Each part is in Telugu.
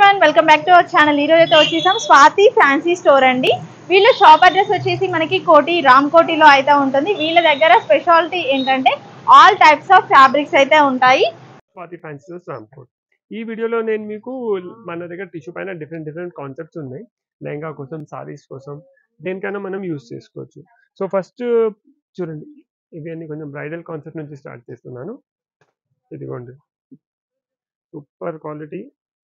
Everyone welcome back to our channel. ఈరోజు అయితే వచ్చేసాం స్వాతి ఫ్యాన్సీ స్టోర్ అండి. వీళ్ళ షాప్ అడ్రస్ వచ్చేసి మనకి కోటి రామ్ కోటిలో అయితే ఉంటుంది. వీళ్ళ దగ్గర స్పెషాలిటీ ఏంటంటే ఆల్ టైప్స్ ఆఫ్ ఫ్యాబ్రిక్స్ అయితే ఉంటాయి. Swathi fancy stores Ramkot. ఈ వీడియోలో నేను మీకు మన దగ్గర టిష్యూ పైన డిఫరెంట్ కాన్సెప్ట్స్ ఉన్నాయి. లెహంగా కోసం, సారీస్ కోసం, దేనికైనా మనం యూస్ చేసుకోవచ్చు. సో ఫస్ట్ చూడండి, ఇవన్నీ కొంచెం బ్రైడల్ కాన్సెప్ట్ నుంచి స్టార్ట్ చేస్తున్నాను. ఇదిగోండి, సూపర్ క్వాలిటీ,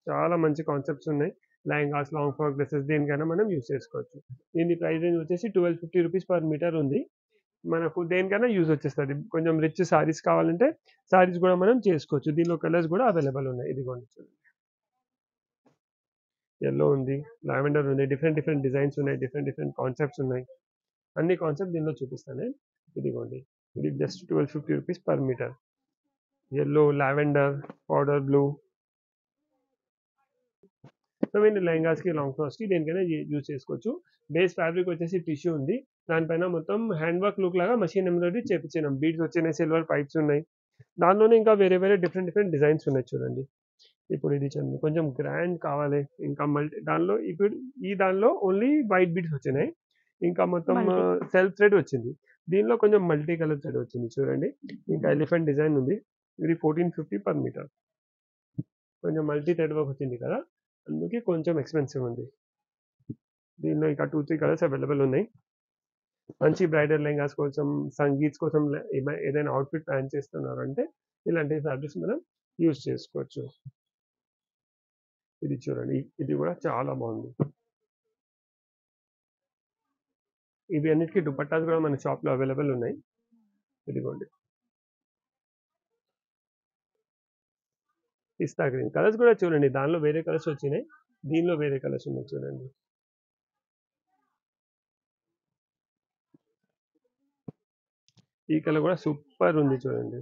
చాలా మంచి కాన్సెప్ట్స్ ఉన్నాయి. లెహంగాస్, లాంగ్ ఫ్రాక్, డ్రెస్సెస్, దేనికైనా మనం యూస్ చేసుకోవచ్చు. దీని ప్రైస్ రేంజ్ వచ్చేసి 1250 రూపీస్ పర్ మీటర్ ఉంది. మనకు దేనికైనా యూజ్ వచ్చేస్తుంది. కొంచెం రిచ్ సారీస్ కావాలంటే సారీస్ కూడా మనం చేసుకోవచ్చు. దీనిలో కలర్స్ కూడా అవైలబుల్ ఉన్నాయి. ఇదిగోండి చూడండి, ఎల్లో ఉంది, లావెండర్ ఉంది, డిఫరెంట్ డిజైన్స్ ఉన్నాయి, డిఫరెంట్ కాన్సెప్ట్స్ ఉన్నాయి. అన్ని కాన్సెప్ట్ దీనిలో చూపిస్తాను. ఇదిగోండి, ఇది just 1250 rupees per metre. Yellow, lavender, powder blue. So మీరు లెహంగాస్కి, లాంగ్ ఫ్రాక్స్కి దేనికైనా యూజ్ చేసుకోవచ్చు. బేస్ ఫ్యాబ్రిక్ వచ్చేసి టిష్యూ ఉంది. దానిపైన మొత్తం హ్యాండ్ వర్క్ లుక్ లాగా మషిన్ ఎంబ్రాయిడరీ చేపించినాం. బీడ్స్ వచ్చినాయి, సిల్వర్ పైప్స్ ఉన్నాయి. దానిలోనే ఇంకా వేరే డిఫరెంట్ డిజైన్స్ ఉన్నాయి చూడండి. ఇప్పుడు ఇది చూడండి, కొంచెం గ్రాండ్ కావాలి, ఇంకా దానిలో ఇప్పుడు దానిలో ఓన్లీ వైట్ బీడ్స్ వచ్చినాయి. ఇంకా మొత్తం సెల్ఫ్ థ్రెడ్ వచ్చింది. దీనిలో కొంచెం మల్టీ కలర్ థ్రెడ్ వచ్చింది చూడండి. ఇంకా ఎలిఫెంట్ డిజైన్ ఉంది. ఇది 1450 పర్ మీటర్. కొంచెం మల్టీ థ్రెడ్ వర్క్ వచ్చింది కదా, అందుకే కొంచెం ఎక్స్పెన్సివ్ ఉంది. దీనిలో ఇంకా 2-3 కలర్స్ అవైలబుల్ ఉన్నాయి. మంచి బ్రైడల్ లెహంగాస్ కోసం, సంగీత్స్ కోసం ఏదైనా అవుట్ఫిట్ ప్లాన్ చేస్తున్నారు అంటే ఇలాంటి ఫ్యాబ్రిక్స్ మనం యూజ్ చేసుకోవచ్చు. ఇది చూడండి, ఇది కూడా చాలా బాగుంది. ఇవి అన్నిటికీ దుపట్టాస్ కూడా మన షాప్లో అవైలబుల్ ఉన్నాయి. ఇదిగోండి, పిస్తా గ్రీన్ కలర్స్ కూడా చూడండి. దానిలో వేరే కలర్స్ వచ్చినాయి, దీనిలో వేరే కలర్స్ ఉన్నాయి చూడండి. ఈ కలర్ కూడా సూపర్ ఉంది చూడండి.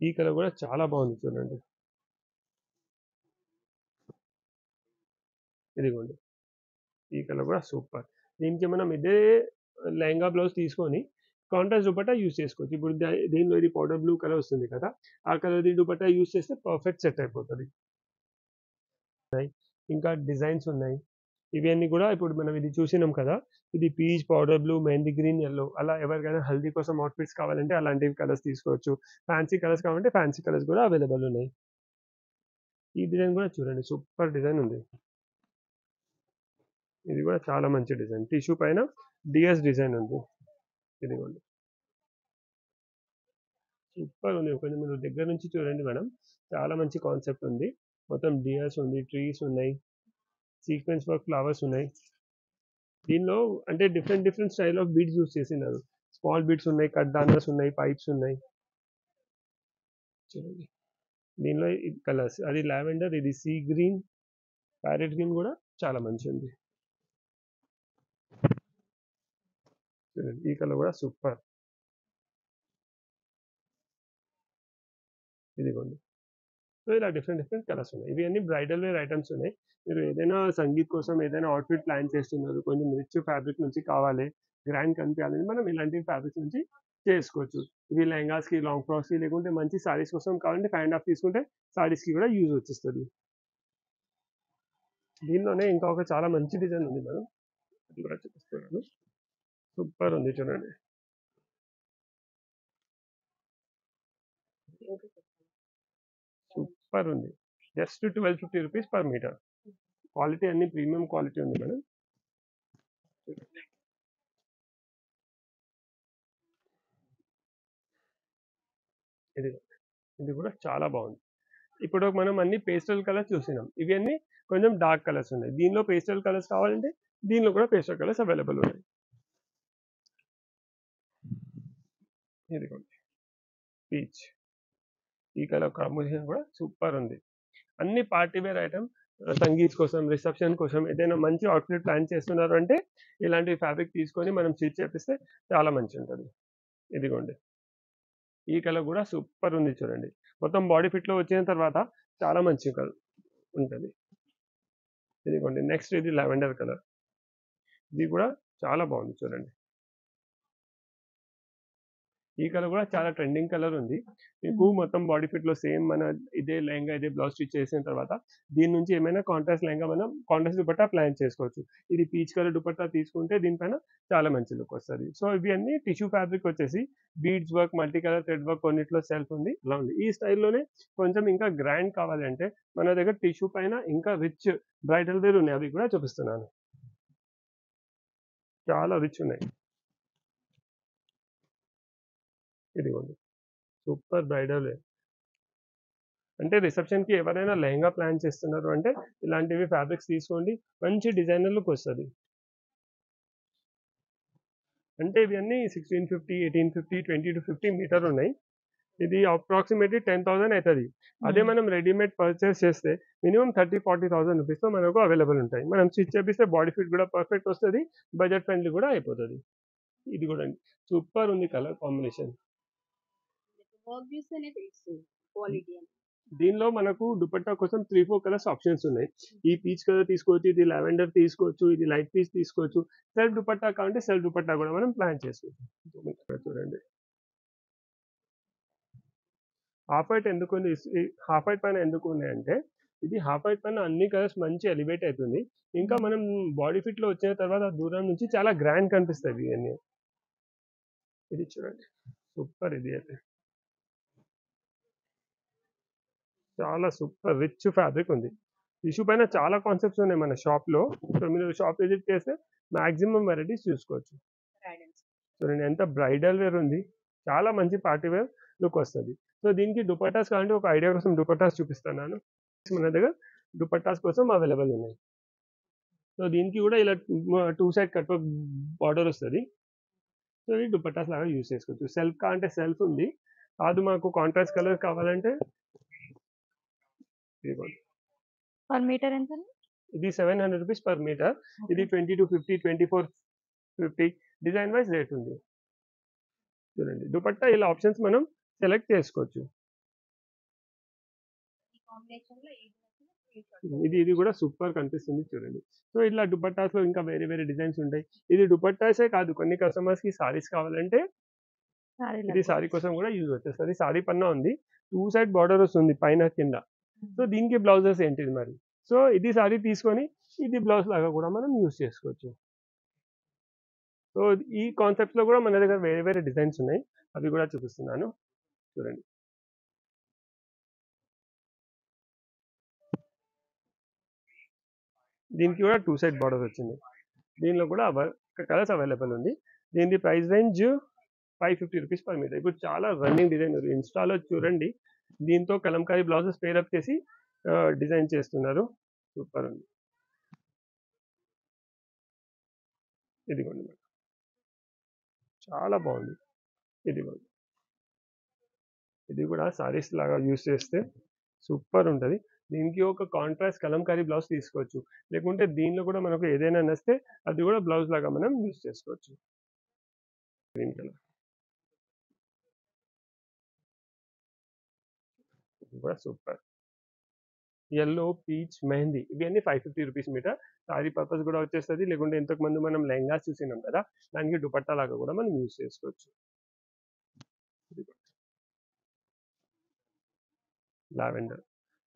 ఈ కలర్ కూడా చాలా బాగుంది చూడండి. ఇదిగోండి, ఈ కలర్ కూడా సూపర్. దీనికి మనం ఇదే లెహంగా బ్లౌజ్ తీసుకొని కాంట్రాస్ట్ దుపట్టా యూస్ చేసుకోవచ్చు. ఇప్పుడు దీనిలో ఇది పౌడర్ బ్లూ కలర్ వస్తుంది కదా, ఆ కలర్ దుపట్టా యూస్ చేస్తే పర్ఫెక్ట్ సెట్ అయిపోతుంది. ఇంకా డిజైన్స్ ఉన్నాయి. ఇవన్నీ కూడా ఇప్పుడు మనం ఇది చూసినాం కదా, ఇది peach, powder blue, mehndi green, yellow, అలా ఎవరికైనా హల్దీ కోసం అవుట్ఫిట్స్ కావాలంటే అలాంటివి కలర్స్ తీసుకోవచ్చు. ఫ్యాన్సీ కలర్స్ కావాలంటే ఫ్యాన్సీ కలర్స్ కూడా అవైలబుల్ ఉన్నాయి. ఈ డిజైన్ కూడా చూడండి, సూపర్ డిజైన్ ఉంది. ఇది కూడా చాలా మంచి డిజైన్, టిష్యూ పైన డిఎస్ డిజైన్ ఉంది. ఇదిగోండి, సూపర్ ఉంది. కొంచెం మీరు దగ్గర నుంచి చూడండి మేడం, చాలా మంచి కాన్సెప్ట్ ఉంది. మొత్తం డిఎస్ ఉంది, ట్రీస్ ఉన్నాయి, సీక్వెన్స్ వర్క్ ఫ్లవర్స్ ఉన్నాయి. దీనిలో అంటే different style of beads use చేసినారు. స్మాల్ బీడ్స్ ఉన్నాయి, కట్ దానర్స్ ఉన్నాయి, పైప్స్ ఉన్నాయి చూడండి. దీనిలో కలర్స్, అది లావెండర్, ఇది సీ గ్రీన్, ప్యారెట్ గ్రీన్ కూడా చాలా మంచి ఉంది చూడండి. ఈ కలర్ కూడా సూపర్. ఇదిగోండి, సో ఇలా డిఫరెంట్ కలర్స్ ఉన్నాయి. ఇవి అన్ని బ్రైడల్ వేర్ ఐటమ్స్ ఉన్నాయి. మీరు ఏదైనా సంగీత్ కోసం ఏదైనా అవుట్ఫిట్ ప్లాన్ చేస్తున్నారు, కొంచెం రిచ్ ఫ్యాబ్రిక్ నుంచి కావాలి, గ్రాండ్ కనిపించాలని, మనం ఇలాంటి ఫ్యాబ్రిక్స్ నుంచి చేసుకోవచ్చు. ఇవి లెహంగాస్కి, లాంగ్ ఫ్రాక్స్కి, లేకుంటే మంచి సారీస్ కోసం కావాలంటే 5.5 తీసుకుంటే సారీస్కి కూడా యూజ్ వచ్చేస్తుంది. దీనిలోనే ఇంకా ఒక చాలా మంచి డిజైన్ ఉంది మేడం, అది కూడా చూపిస్తున్నాను. సూపర్ ఉంది చూడండి. సూపర్ ఉంది, just 1250 rupees per metre. Quality అన్ని ప్రీమియం క్వాలిటీ ఉంది మేడం. ఇది ఇది కూడా చాలా బాగుంది. ఇప్పుడు మనం అన్ని పేస్టల్ కలర్స్ చూసినాం, ఇవి అన్ని కొంచెం డార్క్ కలర్స్ ఉన్నాయి. దీనిలో పేస్టల్ కలర్స్ కావాలంటే దీనిలో కూడా పేస్టల్ కలర్స్ అవైలబుల్ ఉన్నాయి. ఇదిగోండి, పీచ్, ఈ కలర్ కాంబినేషన్ కూడా సూపర్ ఉంది. అన్ని పార్టీ వేర్ ఐటమ్, సంగీత్ కోసం, రిసెప్షన్ కోసం, ఏదైనా మంచి అవుట్ఫిట్ ప్లాన్ చేస్తున్నారు అంటే ఇలాంటి ఫ్యాబ్రిక్ తీసుకొని మనం స్టిచ్ చేపిస్తే చాలా మంచి ఉంటుంది. ఇదిగోండి, ఈ కలర్ కూడా సూపర్ ఉంది చూడండి. మొత్తం బాడీ ఫిట్లో వచ్చిన తర్వాత చాలా మంచి కలర్ ఉంటుంది. ఇదిగోండి, నెక్స్ట్ ఇది లావెండర్ కలర్, ఇది కూడా చాలా బాగుంది చూడండి. ఈ కలర్ కూడా చాలా ట్రెండింగ్ కలర్ ఉంది. మీకు మొత్తం బాడీ ఫిట్ లో సేమ్ మన ఇదే లెహంగా ఇదే బ్లౌజ్ స్టిచ్ చేసిన తర్వాత దీని నుంచి ఏమైనా కాంట్రాస్ట్ లెహంగా మనం కాంట్రాస్ట్ దుపట్టా ప్లాన్ చేసుకోవచ్చు. ఇది పీచ్ కలర్ దుపట్టా తీసుకుంటే దీనిపైన చాలా మంచి లుక్ వస్తుంది. సో ఇవి అన్ని టిష్యూ ఫ్యాబ్రిక్ వచ్చేసి beads work, multi colour thread work, కొన్నిట్లో సెల్ఫ్ ఉంది, ఇలా ఉంది. ఈ స్టైల్లోనే కొంచెం ఇంకా గ్రాండ్ కావాలంటే మన దగ్గర టిష్యూ పైన ఇంకా రిచ్ బ్రైడల్ వేర్ ఉన్నాయి, అవి కూడా చూపిస్తున్నాను. చాలా రిచ్ ఉన్నాయి. ఇదిగోండి సూపర్ బ్రైడల్ వేర్. అంటే రిసెప్షన్ కి ఎవరైనా లెహంగా ప్లాన్ చేస్తున్నారు అంటే ఇలాంటివి ఫ్యాబ్రిక్స్ తీసుకోండి, మంచి డిజైనర్ లుక్ వస్తుంది. అంటే ఇవన్నీ 1650, 1850, 20 to 50 మీటర్ ఉన్నాయి. ఇది అప్రాక్సిమేట్లీ 10,000 అవుతుంది. అదే మనం రెడీమేడ్ పర్చేస్ చేస్తే మినిమం 30-40,000 రూపీస్తో మనకు అవైలబుల్ ఉంటాయి. మనం స్టిచ్ చేపిస్తే బాడీ ఫిట్ కూడా పర్ఫెక్ట్ వస్తుంది, బడ్జెట్ ఫ్రెండ్లీ కూడా అయిపోతుంది. ఇది కూడా సూపర్ ఉంది కలర్ కాంబినేషన్. వర్క్ చూస్తేనే తెలుస్తుంది క్వాలిటీ అని. దీనిలో మనకు దుపట్టా కోసం 3-4 కలర్స్ ఆప్షన్స్ ఉన్నాయి. ఈ పీచ్ కలర్ తీసుకోవచ్చు, ఇది లావెండర్ తీసుకోవచ్చు, ఇది లైట్ పీచ్ తీసుకోవచ్చు. సెల్ఫ్ దుపట్టా కావాలంటే సెల్ఫ్ దుపట్టా కూడా మనం ప్లాన్ చేసుకోవచ్చు. ఇక్కడ చూడండి హాఫ్ వైట్ ఎందుకు ఉంది, హాఫ్ వైట్ పైన ఎందుకు ఉన్నాయంటే ఇది హాఫ్ వైట్ పైన అన్ని కలర్స్ మంచి ఎలివేట్ అవుతుంది. ఇంకా మనం బాడీ ఫిట్ లో వచ్చిన తర్వాత దూరం నుంచి చాలా గ్రాండ్ కనిపిస్తుంది ఇవన్నీ. ఇది చూడండి సూపర్, ఇది అయితే చాలా సూపర్ రిచ్ ఫ్యాబ్రిక్ ఉంది. టిష్యూ పైన చాలా కాన్సెప్ట్స్ ఉన్నాయి మన షాప్ లో. సో మీరు షాప్ విజిట్ చేస్తే మాక్సిమం వెరైటీస్ చూసుకోవచ్చు. చూడండి ఎంత బ్రైడల్ వేర్ ఉంది, చాలా మంచి పార్టీ వేర్ లుక్ వస్తుంది. సో దీనికి దుపట్టాస్ కావాలంటే ఒక ఐడియా కోసం దుపట్టాస్ చూపిస్తున్నాను. మన దగ్గర దుపట్టాస్ కోసం అవైలబుల్ ఉన్నాయి. సో దీనికి కూడా ఇలా 2 సైడ్ కట్ వర్క్ బార్డర్ వస్తుంది. సో ఇది దుపట్టాస్ లాగా యూజ్ చేసుకోవచ్చు. సెల్ఫ్ కావాలంటే సెల్ఫ్ ఉంది, కాదు మాకు కాంట్రాస్ట్ కలర్ కావాలంటే పర్ మీటర్ ఎంత? ఇది 700 రూపీస్ పర్ మీటర్. ఇది 20 to 50, 2450 డిజైన్ వైజ్ రేట్ ఉంది. చూడండి దుపట్టా ఇలా ఆప్షన్స్ మనం సెలెక్ట్ చేసుకోవచ్చు. ఇది కూడా సూపర్ కనిపిస్తుంది చూడండి. సో ఇట్లా దుపట్టాస్ లో ఇంకా వేరే వేరే డిజైన్స్ ఉంటాయి. ఇది దుపట్టాసే కాదు, కొన్ని కస్టమర్స్ కి సారీస్ కావాలంటే ఇది సారీ కోసం కూడా యూజ్ వచ్చేస్తుంది. సారీ పన్నా ఉంది, 2 సైడ్ బార్డర్ వస్తుంది పైన కింద. సో దీనికి బ్లౌజెస్ ఏంటిది మరి. సో ఇది సారీ తీసుకొని ఇది బ్లౌజ్ లాగా కూడా మనం యూజ్ చేసుకోవచ్చు. సో ఈ కాన్సెప్ట్స్ లో కూడా మన దగ్గర వేరే వేరే డిజైన్స్ ఉన్నాయి, అవి కూడా చూపిస్తున్నాను చూడండి. దీనికి కూడా 2 సైడ్ బార్డర్ వచ్చింది. దీనిలో కూడా కలర్స్ అవైలబుల్ ఉంది. దీని price range 550 rupees per metre. ఇప్పుడు చాలా రన్నింగ్ డిజైన్ ఇన్స్టాలో చూడండి, దీంతో కలంకారీ బ్లౌజెస్ పేరప్ చేసి డిజైన్ చేస్తున్నారు. సూపర్ ఉంది. ఇదిగోండి చాలా బాగుంది. ఇదిగోండి ఇది కూడా సారీస్ లాగా యూస్ చేస్తే సూపర్ ఉంటుంది. దీనికి ఒక కాంట్రాస్ట్ కలంకారీ బ్లౌజ్ తీసుకోవచ్చు, లేకుంటే దీనిలో కూడా మనకు ఏదైనా నచ్చితే అది కూడా బ్లౌజ్ లాగా మనం యూస్ చేసుకోవచ్చు. గ్రీన్ కలర్ ఇది కూడా సూపర్. ఎల్లో, పీచ్, మెహందీ ఇవన్నీ 550 రూపీస్ మీటర్. సారీ పర్పస్ కూడా వచ్చేస్తుంది, లేకుంటే ఇంతకు ముందు మనం లెహంగా చూసినాం కదా, దానికి దుపట్టా లాగా కూడా మనం యూజ్ చేసుకోవచ్చు. లావెండర్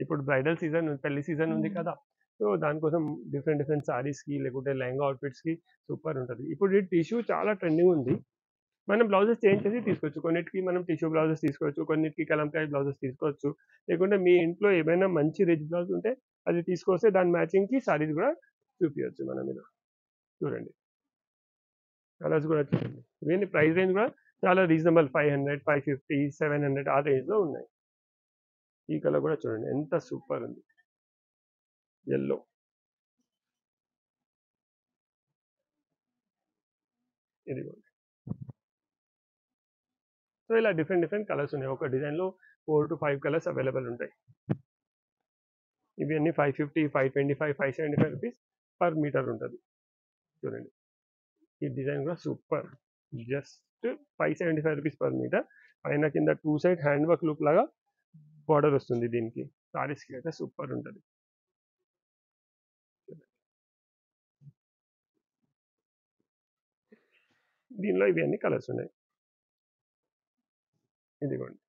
ఇప్పుడు బ్రైడల్ సీజన్, పెళ్లి సీజన్ ఉంది కదా, సో దానికోసం డిఫరెంట్ డిఫరెంట్ సారీస్ కి లేకుంటే లెహంగా అవుట్ఫిట్స్ కి సూపర్ ఉంటుంది. ఇప్పుడు ఈ టిష్యూ చాలా ట్రెండింగ్ ఉంది, మనం బ్లౌజెస్ చేంజ్ చేసి తీసుకోవచ్చు. కొన్నిటికి మనం టిష్యూ బ్లౌజెస్ తీసుకోవచ్చు, కొన్నిటికి కలంకారీ బ్లౌజెస్ తీసుకోవచ్చు, లేకుంటే మీ ఇంట్లో ఏమైనా మంచి రిచ్ బ్లౌజ్ ఉంటే అది తీసుకొస్తే దాని మ్యాచింగ్ కి సారీస్ కూడా చూపించవచ్చు మన మీద. చూడండి కలర్స్ కూడా చూడండి, ఇవన్నీ ప్రైస్ రేంజ్ కూడా చాలా రీజనబుల్, 500, 550, 700 ఆ రేంజ్ లో ఉన్నాయి. ఈ కలర్ కూడా చూడండి ఎంత సూపర్ ఉంది, ఎల్లో. ఇదిగోండి సో ఇలా డిఫరెంట్ డిఫరెంట్ కలర్స్ ఉన్నాయి. ఒక డిజైన్ లో 4 to 5 కలర్స్ అవైలబుల్ ఉంటాయి. ఇవి అన్ని 550, 525, 575 రూపీస్ పర్ మీటర్ ఉంటుంది. చూడండి ఈ డిజైన్ కూడా super, just 575 rupees per metre. పైన కింద 2 సైడ్ హ్యాండ్ వర్క్ లుక్ లాగా బార్డర్ వస్తుంది. దీనికి సారీస్కి అయితే సూపర్ ఉంటుంది. దీనిలో ఇవి అన్ని కలర్స్ ఉన్నాయి. ఇదిగోండి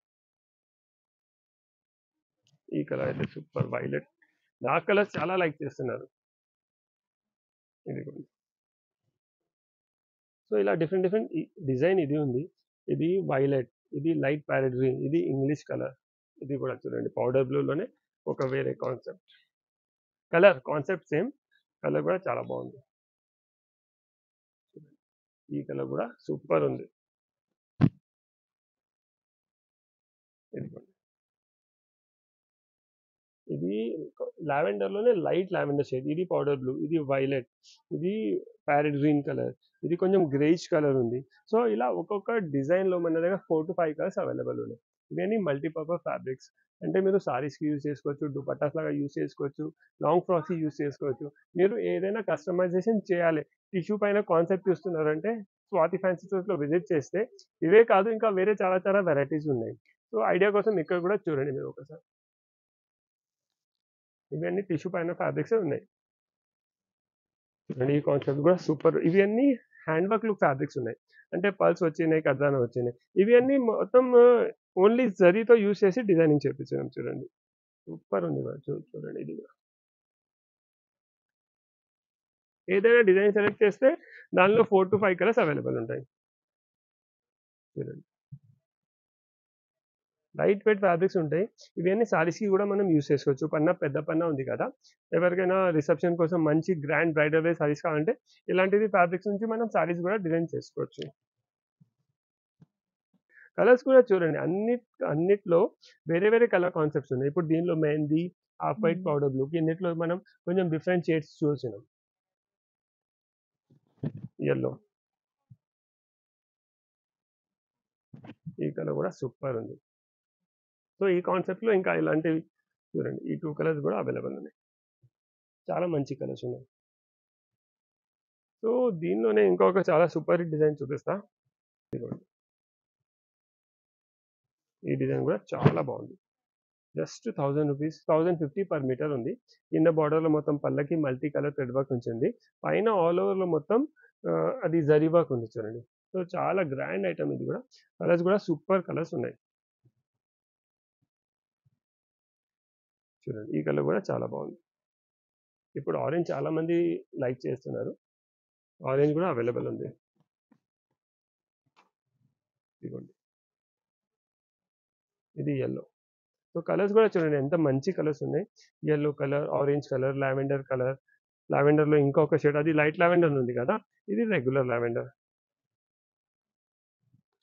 ఈ కలర్ అయితే సూపర్ వైలెట్, డార్క్ కలర్స్ చాలా లైక్ చేస్తున్నారు. ఇదిగోండి సో ఇలా డిఫరెంట్ డిఫరెంట్ డిజైన్ ఇది ఉంది. ఇది వైలెట్, ఇది లైట్ ప్యారెట్ గ్రీన్, ఇది ఇంగ్లీష్ కలర్. ఇది కూడా చూడండి పౌడర్ బ్లూలోనే ఒక వేరే concept. Colour concept same, colour కూడా చాలా బాగుంది. ఈ కలర్ కూడా సూపర్ ఉంది. ఇదిగోండి ఇది లావెండర్ లోనే లైట్ లావెండర్ షేడ్, ఇది పౌడర్ బ్లూ, ఇది వైలెట్, ఇది ప్యారెట్ గ్రీన్ కలర్, ఇది కొంచెం గ్రేయిష్ కలర్ ఉంది. సో ఇలా ఒక్కొక్క డిజైన్ లో మన దగ్గర 4 to 5 కలర్స్ అవైలబుల్ ఉన్నాయి. ఇవన్నీ మల్టీపర్పస్ ఫ్యాబ్రిక్స్, అంటే మీరు సారీస్కి యూజ్ చేసుకోవచ్చు, దుపట్టాస్ లాగా యూజ్ చేసుకోవచ్చు, లాంగ్ ఫ్రాక్స్కి యూజ్ చేసుకోవచ్చు. మీరు ఏదైనా కస్టమైజేషన్ చేయాలి, టిష్యూ పైన కాన్సెప్ట్ చూస్తున్నారంటే స్వాతి ఫ్యాన్సీ స్టోర్స్లో విజిట్ చేస్తే ఇవే కాదు ఇంకా వేరే చాలా చాలా వెరైటీస్ ఉన్నాయి. సో ఐడియా కోసం ఇక్కడ కూడా చూడండి మీరు ఒకసారి. ఇవన్నీ టిష్యూ పైన ఫ్యాబ్రిక్స్ ఉన్నాయి. చూడండి ఈ కాన్సెప్ట్ కూడా సూపర్. ఇవి అన్ని హ్యాండ్ వర్క్ లుక్ ఫ్యాబ్రిక్స్ ఉన్నాయి, అంటే పల్స్ వచ్చినాయి, ఖజానా వచ్చినాయి. ఇవి అన్ని మొత్తం ఓన్లీ జరీతో యూజ్ చేసి డిజైనింగ్ చేపించాం. చూడండి సూపర్ ఉంది కూడా. చూడండి ఇది కూడా ఏదైనా డిజైన్ సెలెక్ట్ చేస్తే దానిలో 4 to 5 కలర్స్ అవైలబుల్ ఉంటాయి. చూడండి లైట్ వెయిట్ ఫ్యాబ్రిక్స్ ఉంటాయి. ఇవన్నీ సారీస్కి కూడా మనం యూస్ చేసుకోవచ్చు. పన్నా పెద్ద పన్నా ఉంది కదా, ఎవరికైనా రిసెప్షన్ కోసం మంచి గ్రాండ్ బ్రైడల్ వేర్ సారీస్ కావాలంటే ఇలాంటిది ఫ్యాబ్రిక్స్ నుంచి మనం సారీస్ కూడా డిజైన్ చేసుకోవచ్చు. కలర్స్ కూడా చూడండి అన్నిట్లో వేరే వేరే కలర్ కాన్సెప్ట్స్ ఉన్నాయి. ఇప్పుడు దీనిలో mehndi, half white, powder blue, ఇన్నిట్లో మనం కొంచెం డిఫరెంట్ షేడ్స్ చూసినాం. ఎల్లో, ఈ కలర్ కూడా సూపర్ ఉంది. సో ఈ కాన్సెప్ట్లో ఇంకా ఇలాంటివి చూడండి, ఈ 2 కలర్స్ కూడా అవైలబుల్ ఉన్నాయి. చాలా మంచి కలర్స్ ఉన్నాయి. సో దీనిలోనే ఇంకొక చాలా సూపర్ డిజైన్ చూపిస్తా. ఈ డిజైన్ కూడా చాలా బాగుంది. జస్ట్ 1000 రూపీస్, 1050 పర్ మీటర్ ఉంది. కింద బార్డర్లో మొత్తం పళ్ళకి మల్టీ కలర్ థ్రెడ్ వర్క్ ఉంచింది, పైన ఆల్ ఓవర్లో మొత్తం అది జరీ వర్క్ ఉంది. చూడండి సో చాలా గ్రాండ్ ఐటమ్ ఇది కూడా. కలర్స్ కూడా సూపర్ కలర్స్ ఉన్నాయి. చూడండి ఈ కలర్ కూడా చాలా బాగుంది. ఇప్పుడు ఆరెంజ్ చాలా మంది లైక్ చేస్తున్నారు, ఆరెంజ్ కూడా అవైలబుల్ ఉంది. ఇదిగోండి ఇది ఎల్లో. సో కలర్స్ కూడా చూడండి ఎంత మంచి కలర్స్ ఉన్నాయి. Yellow colour, orange colour, lavender colour, లావెండర్లో ఇంకొక షేడ్, అది లైట్ లావెండర్ ఉంది కదా, ఇది regular lavender.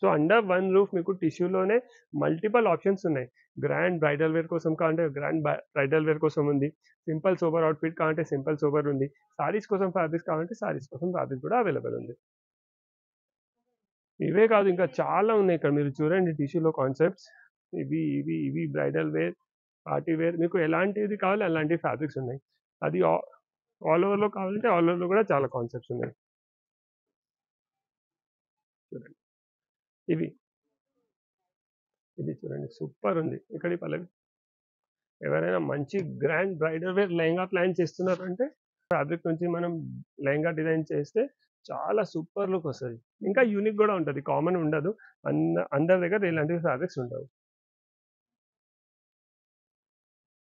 So under one roof మీకు టిష్యూలోనే మల్టిపల్ ఆప్షన్స్ ఉన్నాయి. గ్రాండ్ బ్రైడల్ వేర్ కోసం కావాలంటే గ్రాండ్ బ్రైడల్ వేర్ కోసం ఉంది, సింపుల్ సోబర్ అవుట్ఫిట్ కావాలంటే సింపుల్ సోబర్ ఉంది, సారీస్ కోసం ఫ్యాబ్రిక్స్ కావాలంటే సారీస్ కోసం ఫ్యాబ్రిక్ కూడా అవైలబుల్ ఉంది. ఇవే కాదు ఇంకా చాలా ఉన్నాయి ఇక్కడ. మీరు చూడండి టిష్యూలో కాన్సెప్ట్స్, ఇవి ఇవి ఇవి బ్రైడల్ వేర్, పార్టీ వేర్, మీకు ఎలాంటిది కావాలి అలాంటి ఫ్యాబ్రిక్స్ ఉన్నాయి. అది ఆల్ ఓవర్లో కావాలంటే ఆల్ ఓవర్లో కూడా చాలా కాన్సెప్ట్స్ ఉన్నాయి. చూడండి ఇది చూడండి సూపర్ ఉంది. ఇక్కడ పల్లవి ఎవరైనా మంచి grand bridal wear lehenga plan చేస్తున్నారంటే ఫ్యాబ్రిక్ నుంచి మనం లెహంగా డిజైన్ చేస్తే చాలా సూపర్ లుక్ వస్తుంది. ఇంకా యూనిక్ కూడా ఉంటుంది, కామన్ ఉండదు. అందరి దగ్గర ఇలాంటి ఫ్యాబ్రిక్స్ ఉండవు.